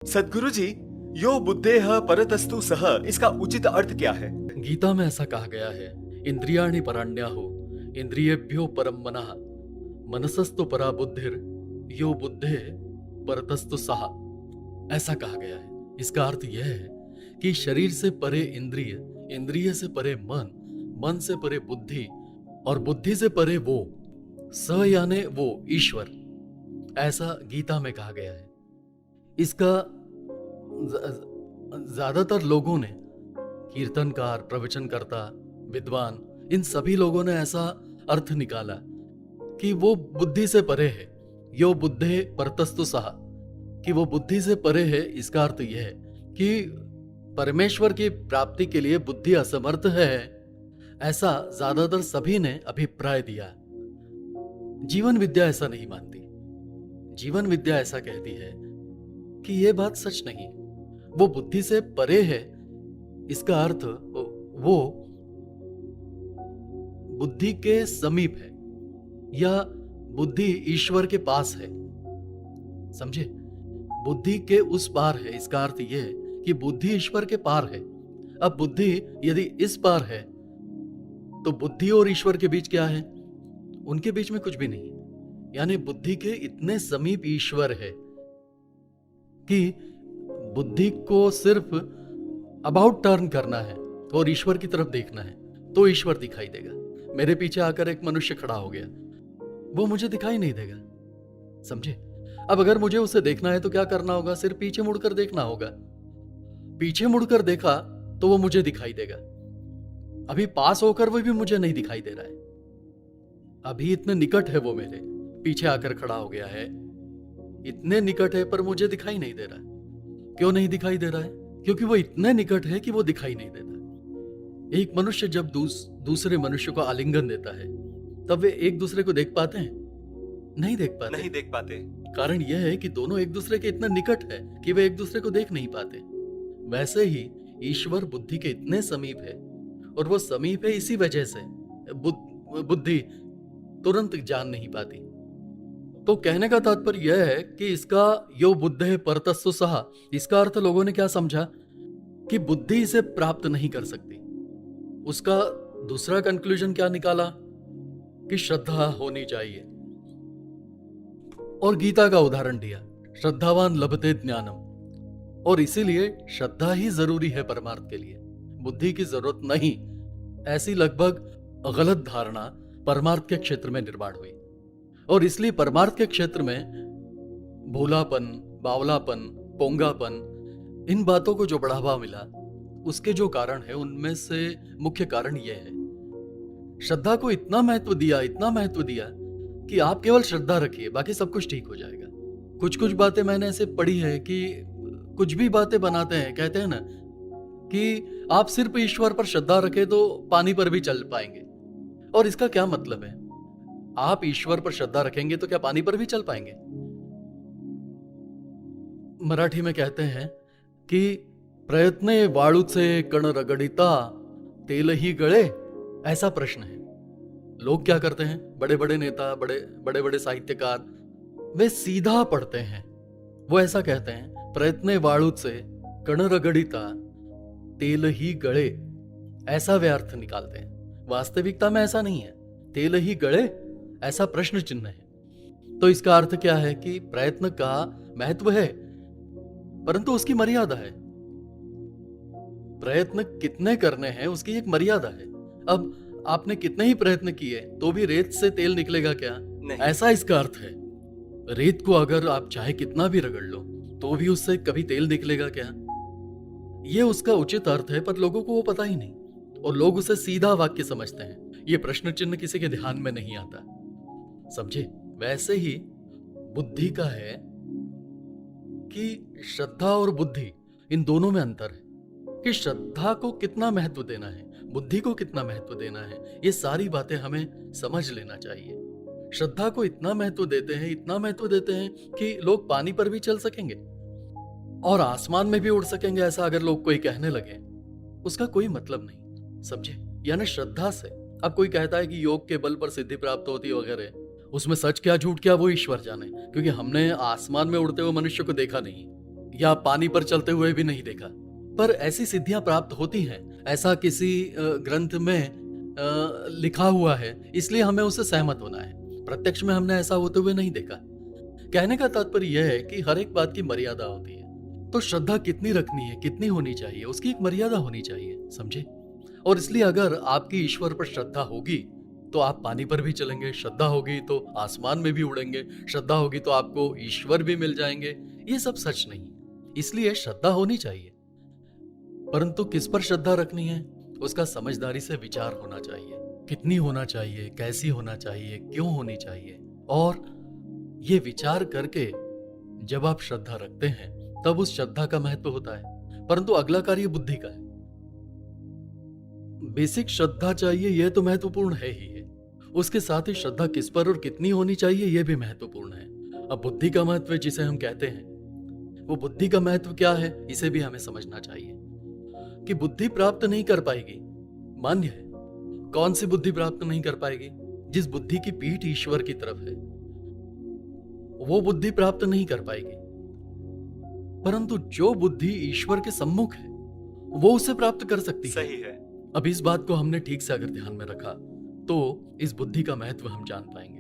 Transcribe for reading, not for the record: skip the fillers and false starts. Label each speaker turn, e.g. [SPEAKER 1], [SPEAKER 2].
[SPEAKER 1] सद्गुरु जी, यो बुद्धेह परतस्तु सह, इसका उचित अर्थ क्या है?
[SPEAKER 2] गीता में ऐसा कहा गया है, इंद्रियाणि पराण्याहु इंद्रियेभ्यो परम मनः मनसस्तु परा बुद्धिर यो बुद्धे परतस्तु सहा। ऐसा कहा गया है। इसका अर्थ यह है कि शरीर से परे इंद्रिय, इंद्रिय से परे मन, मन से परे बुद्धि और बुद्धि से परे वो, स यानी वो ईश्वर। ऐसा गीता में कहा गया है। इसका ज्यादातर लोगों ने, कीर्तनकार, प्रवचनकर्ता, विद्वान, इन सभी लोगों ने ऐसा अर्थ निकाला कि वो बुद्धि से परे है। यो बुद्धे परतस्तु सहा, कि वो बुद्धि से परे है। इसका अर्थ यह है कि परमेश्वर की प्राप्ति के लिए बुद्धि असमर्थ है। ऐसा ज्यादातर सभी ने अभिप्राय दिया। जीवन विद्या ऐसा नहीं मानती। जीवन विद्या ऐसा कहती है कि यह बात सच नहीं। वो बुद्धि से परे है, इसका अर्थ वो बुद्धि के समीप है या बुद्धि ईश्वर के पास है। समझे? बुद्धि के उस पार है। इसका अर्थ यह है कि बुद्धि ईश्वर के पार है। अब बुद्धि यदि इस पार है तो बुद्धि और ईश्वर के बीच क्या है? उनके बीच में कुछ भी नहीं। यानी बुद्धि के इतने समीप ईश्वर है कि बुद्धि को सिर्फ अबाउट टर्न करना है और ईश्वर की तरफ देखना है तो ईश्वर दिखाई देगा। मेरे पीछे आकर एक मनुष्य खड़ा हो गया, वो मुझे दिखाई नहीं देगा। समझे? अब अगर मुझे उसे देखना है तो क्या करना होगा? सिर्फ पीछे मुड़कर देखना होगा। पीछे मुड़कर देखा तो वो मुझे दिखाई देगा। अभी पास होकर वो भी मुझे नहीं दिखाई दे रहा है। अभी इतने निकट है वो, मेरे पीछे आकर खड़ा हो गया है, इतने निकट है पर मुझे दिखाई नहीं दे रहा है। क्यों नहीं दिखाई दे रहा है? क्योंकि वो इतने निकट है कि वो दिखाई नहीं देता। एक मनुष्य जब दूसरे मनुष्य को आलिंगन देता है तब वे एक दूसरे को देख पाते हैं? नहीं देख पाते।
[SPEAKER 1] नहीं देख पाते।
[SPEAKER 2] कारण यह है कि दोनों एक दूसरे के इतना निकट है कि वे एक दूसरे को देख नहीं पाते। वैसे ही ईश्वर बुद्धि के इतने समीप है, और वो समीप है इसी वजह से बुद्धि तुरंत जान नहीं पाती। तो कहने का तात्पर्य यह है कि इसका यो बुद्धे परतस्तु सहा, इसका अर्थ लोगों ने क्या समझा कि बुद्धि इसे प्राप्त नहीं कर सकती। उसका दूसरा कंक्लूजन क्या निकाला कि श्रद्धा होनी चाहिए, और गीता का उदाहरण दिया, श्रद्धावान लभते ज्ञानम। और इसीलिए श्रद्धा ही जरूरी है परमार्थ के लिए, बुद्धि की जरूरत नहीं। ऐसी लगभग गलत धारणा परमार्थ के क्षेत्र में निर्माण हुई, और इसलिए परमार्थ के क्षेत्र में भोलापन, बावलापन, पोंगापन, इन बातों को जो बढ़ावा मिला, उसके जो कारण है उनमें से मुख्य कारण यह है, श्रद्धा को इतना महत्व दिया, इतना महत्व दिया कि आप केवल श्रद्धा रखिए, बाकी सब कुछ ठीक हो जाएगा। कुछ बातें मैंने ऐसे पढ़ी है कि कुछ भी बातें बनाते हैं, कहते हैं ना कि आप सिर्फ ईश्वर पर श्रद्धा रखें तो पानी पर भी चल पाएंगे। और इसका क्या मतलब है? आप ईश्वर पर श्रद्धा रखेंगे तो क्या पानी पर भी चल पाएंगे? मराठी में कहते हैं कि प्रयत्ने वाळूचे कण रगडिता तेल ही गळे। ऐसा प्रश्न है। लोग क्या करते हैं? बड़े बड़े नेता, बड़े बड़े साहित्यकार, वे सीधा पढ़ते हैं। वो ऐसा कहते हैं, प्रयत्ने वाळूचे कण रगडिता तेल ही गळे। ऐसा वे अर्थ निकालते हैं। वास्तविकता में ऐसा नहीं है। तेल ही गळे ऐसा प्रश्न चिन्ह है। तो इसका अर्थ क्या है कि प्रयत्न का महत्व है, परंतु उसकी मर्यादा है। प्रयत्न कितने करने हैं उसकी एक मर्यादा है। अब आपने कितने ही प्रयत्न किए तो भी रेत से तेल निकलेगा क्या?
[SPEAKER 1] नहीं।
[SPEAKER 2] ऐसा इसका अर्थ है। रेत को अगर आप चाहे कितना भी रगड़ लो तो भी उससे कभी तेल निकलेगा क्या? यह उसका उचित अर्थ है, पर लोगों को वो पता ही नहीं, और लोग उसे सीधा वाक्य समझते हैं। ये प्रश्न चिन्ह किसी के ध्यान में नहीं आता। समझे? वैसे ही बुद्धि का है कि श्रद्धा और बुद्धि, इन दोनों में अंतर है कि श्रद्धा को कितना महत्व देना है, बुद्धि को कितना महत्व देना है। ये सारी बातें हमें समझ लेना चाहिए। श्रद्धा को इतना महत्व देते हैं, इतना महत्व देते हैं कि लोग पानी पर भी चल सकेंगे और आसमान में भी उड़ सकेंगे। ऐसा अगर लोग कोई कहने लगे, उसका कोई मतलब नहीं। समझे? यानी श्रद्धा से, अब कोई कहता है कि योग के बल पर सिद्धि प्राप्त होती वगैरह, उसमें सच क्या झूठ क्या वो ईश्वर जाने, क्योंकि हमने आसमान में उड़ते हुए मनुष्य को देखा नहीं। या पानी पर चलते हुए भी नहीं देखा, पर ऐसी सिद्धियां प्राप्त होती हैं, ऐसा किसी ग्रंथ में लिखा हुआ है, इसलिए हमें उससे सहमत होना है। प्रत्यक्ष में हमने ऐसा होते हुए नहीं देखा। कहने का तात्पर्य यह है कि हर एक बात की मर्यादा होती है। तो श्रद्धा कितनी रखनी है, कितनी होनी चाहिए, उसकी एक मर्यादा होनी चाहिए, समझे। और इसलिए अगर आपकी ईश्वर पर श्रद्धा होगी तो आप पानी पर भी चलेंगे, श्रद्धा होगी तो आसमान में भी उड़ेंगे, श्रद्धा होगी तो आपको ईश्वर भी मिल जाएंगे। ये सब सच नहीं, इसलिए श्रद्धा होनी चाहिए, परंतु किस पर श्रद्धा रखनी है उसका समझदारी से विचार होना चाहिए। कितनी होना चाहिए, कैसी होना चाहिए, क्यों होनी चाहिए, और ये विचार करके जब आप श्रद्धा रखते हैं तब उस श्रद्धा का महत्व होता है। परंतु अगला कार्य बुद्धि का है। बेसिक श्रद्धा चाहिए, यह तो महत्वपूर्ण है ही है, उसके साथ ही श्रद्धा किस पर और कितनी होनी चाहिए यह भी महत्वपूर्ण है। अब बुद्धि का महत्व जिसे हम कहते हैं, वो बुद्धि का महत्व क्या है इसे भी हमें समझना चाहिए कि बुद्धि प्राप्त नहीं कर पाएगी, मान्य है। कौन सी बुद्धि प्राप्त नहीं कर पाएगी? जिस बुद्धि की पीठ ईश्वर की तरफ है वो बुद्धि प्राप्त नहीं कर पाएगी, परंतु जो बुद्धि ईश्वर के सम्मुख है वो उसे प्राप्त कर सकती है।
[SPEAKER 1] सही है।
[SPEAKER 2] अब इस बात को हमने ठीक से अगर ध्यान में रखा तो इस बुद्धि का महत्व हम जान पाएंगे।